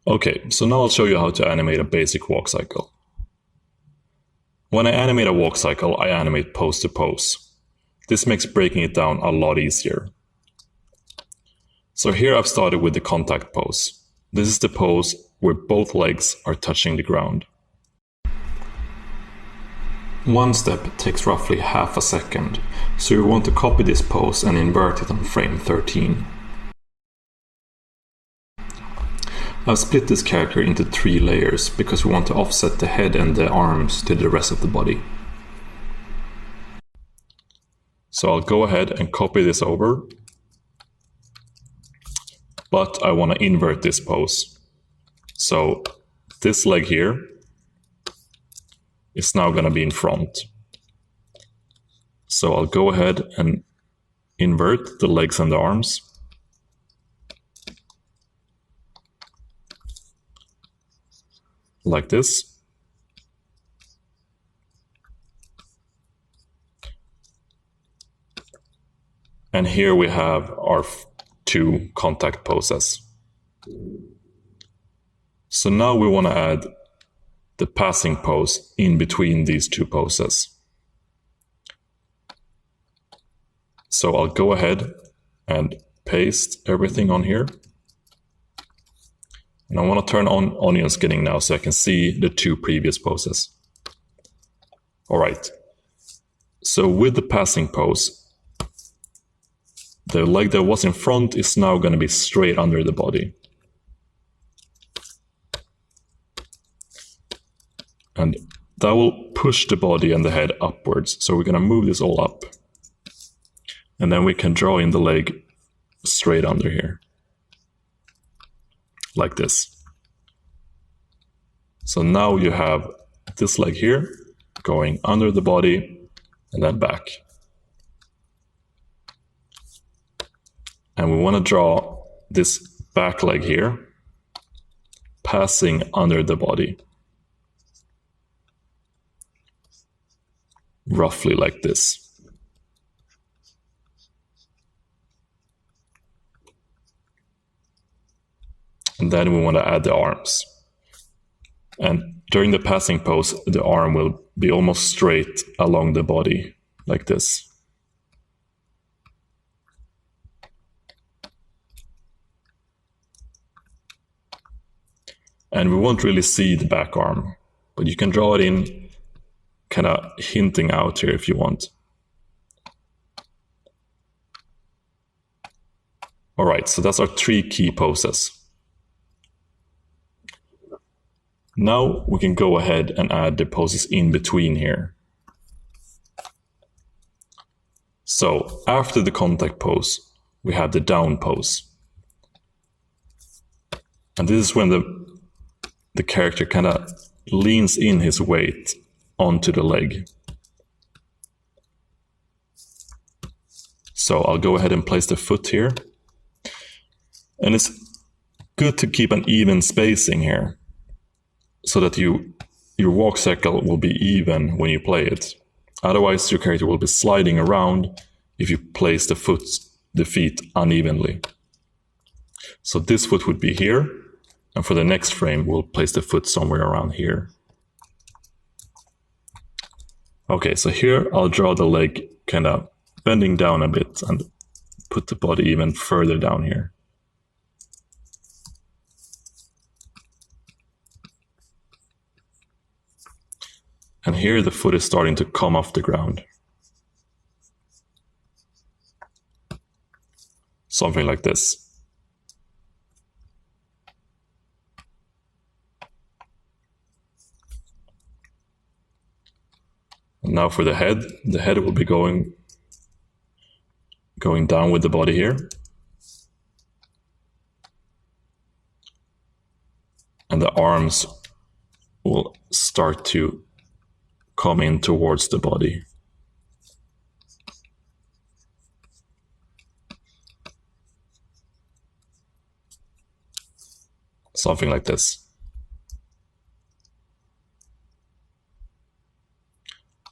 Okay, so now I'll show you how to animate a basic walk cycle. When I animate a walk cycle, I animate pose to pose. This makes breaking it down a lot easier. So here I've started with the contact pose. This is the pose where both legs are touching the ground. One step takes roughly half a second, so you want to copy this pose and invert it on frame 13. I've split this character into 3 layers because we want to offset the head and the arms to the rest of the body. So I'll go ahead and copy this over, but I want to invert this pose. So this leg here is now going to be in front. So I'll go ahead and invert the legs and the arms. Like this. And here we have our 2 contact poses. So now we want to add the passing pose in between these 2 poses. So I'll go ahead and paste everything on here. And I want to turn on onion skinning now so I can see the 2 previous poses. All right. So with the passing pose, the leg that was in front is now going to be straight under the body. And that will push the body and the head upwards. So we're going to move this all up. And then we can draw in the leg straight under here. Like this. So now you have this leg here going under the body and then back. And we want to draw this back leg here passing under the body. Roughly like this. And then we want to add the arms. And during the passing pose, the arm will be almost straight along the body, like this. And we won't really see the back arm, but you can draw it in, kind of hinting out here if you want. All right, so that's our 3 key poses. Now we can go ahead and add the poses in between here. So after the contact pose, we have the down pose. And this is when the character kind of leans in his weight onto the leg. So I'll go ahead and place the foot here. And it's good to keep an even spacing here, so that your walk cycle will be even when you play it. Otherwise, your character will be sliding around if you place the feet unevenly. So this foot would be here, and for the next frame, we'll place the foot somewhere around here. Okay, so here I'll draw the leg kind of bending down a bit and put the body even further down here. And here the foot is starting to come off the ground. Something like this. And now for the head will be going down with the body here. And the arms will start to come in towards the body. Something like this.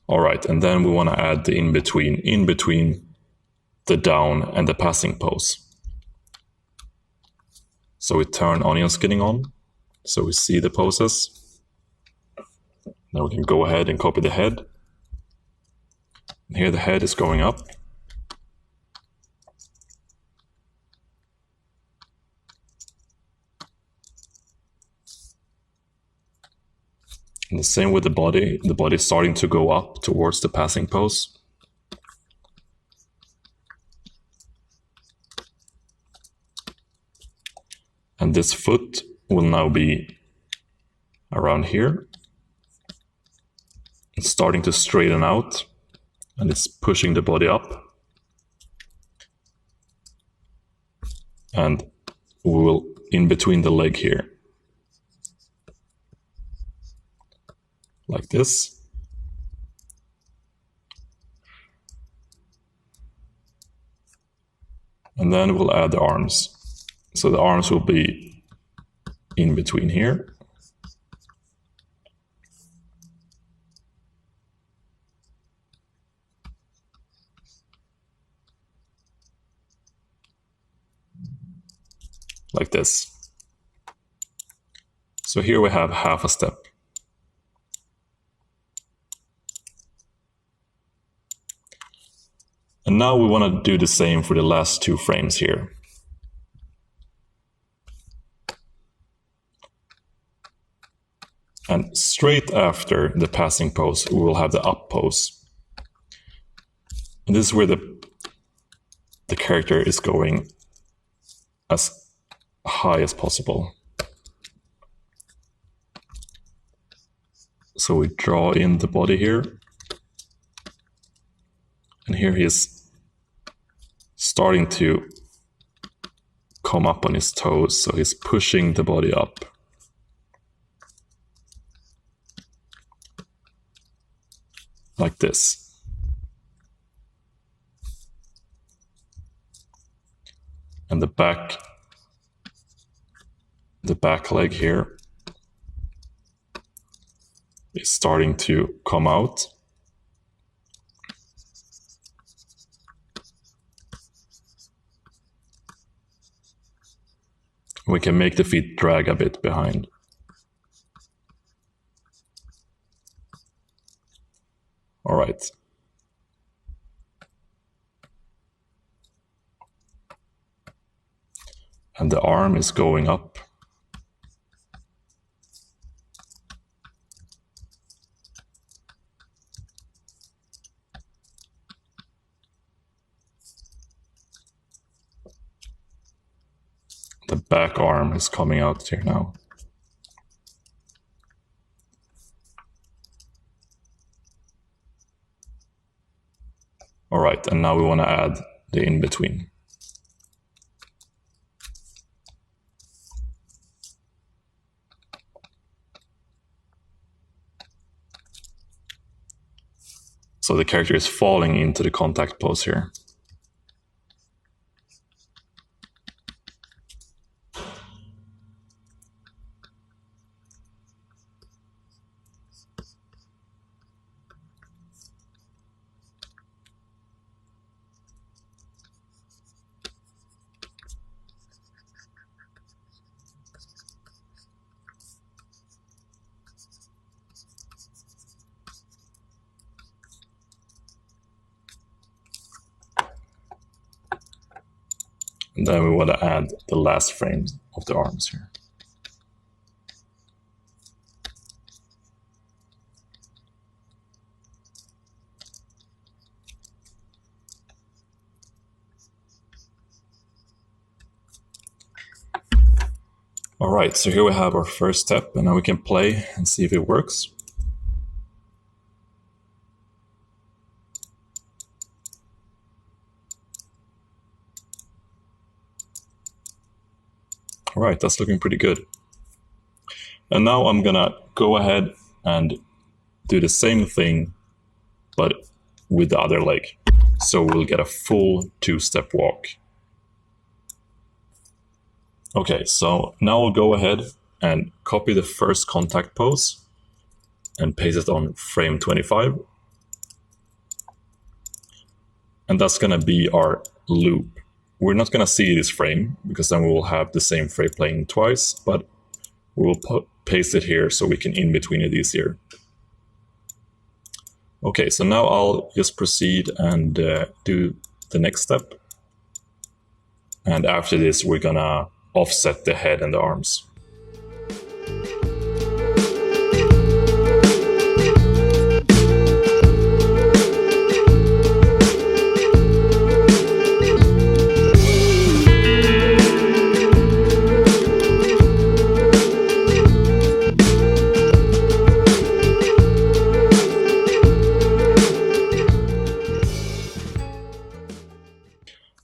All right, and then we want to add the in between the down and the passing pose. So we turn onion skinning on, So we see the poses. Now we can go ahead and copy the head. And here the head is going up. And the same with the body. The body is starting to go up towards the passing pose. And this foot will now be around here. It's starting to straighten out, and it's pushing the body up. And we will in between the leg here. Like this. And then we'll add the arms. So the arms will be in between here. Like this. So here we have half a step. And now we want to do the same for the last 2 frames here. And straight after the passing pose, we will have the up pose. And this is where the character is going as high as possible. So we draw in the body here. And here he is starting to come up on his toes, so he's pushing the body up. Like this. And the back leg here is starting to come out. We can make the feet drag a bit behind. All right. And the arm is going up. The back arm is coming out here now. All right, and now we want to add the in-between. So the character is falling into the contact pose here. And then we want to add the last frame of the arms here. All right, so here we have our first step, and now we can play and see if it works. All right, that's looking pretty good. And now I'm gonna go ahead and do the same thing, but with the other leg. So we'll get a full 2-step walk. Okay, so now we'll go ahead and copy the first contact pose and paste it on frame 25. And that's gonna be our loop. We're not gonna see this frame because then we will have the same frame playing twice, but we will paste it here so we can in between it easier. Okay, so now I'll just proceed and do the next step. And after this, we're gonna offset the head and the arms.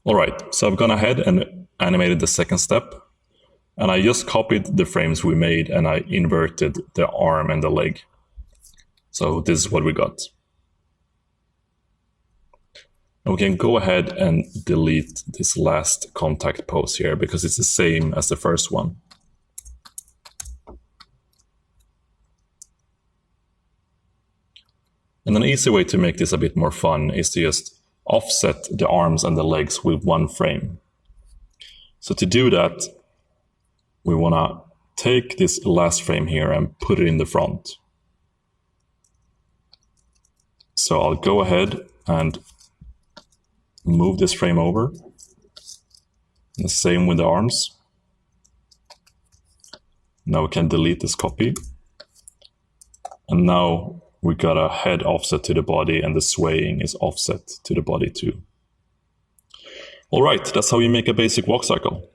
All right, so I've gone ahead and animated the second step, and I just copied the frames we made and I inverted the arm and the leg. So this is what we got. And we can go ahead and delete this last contact pose here because it's the same as the first one. And an easy way to make this a bit more fun is to just offset the arms and the legs with one frame. So to do that, we want to take this last frame here and put it in the front. So I'll go ahead and move this frame over. And the same with the arms. Now we can delete this copy. And now we got a head offset to the body and the swaying is offset to the body too. All right, that's how you make a basic walk cycle.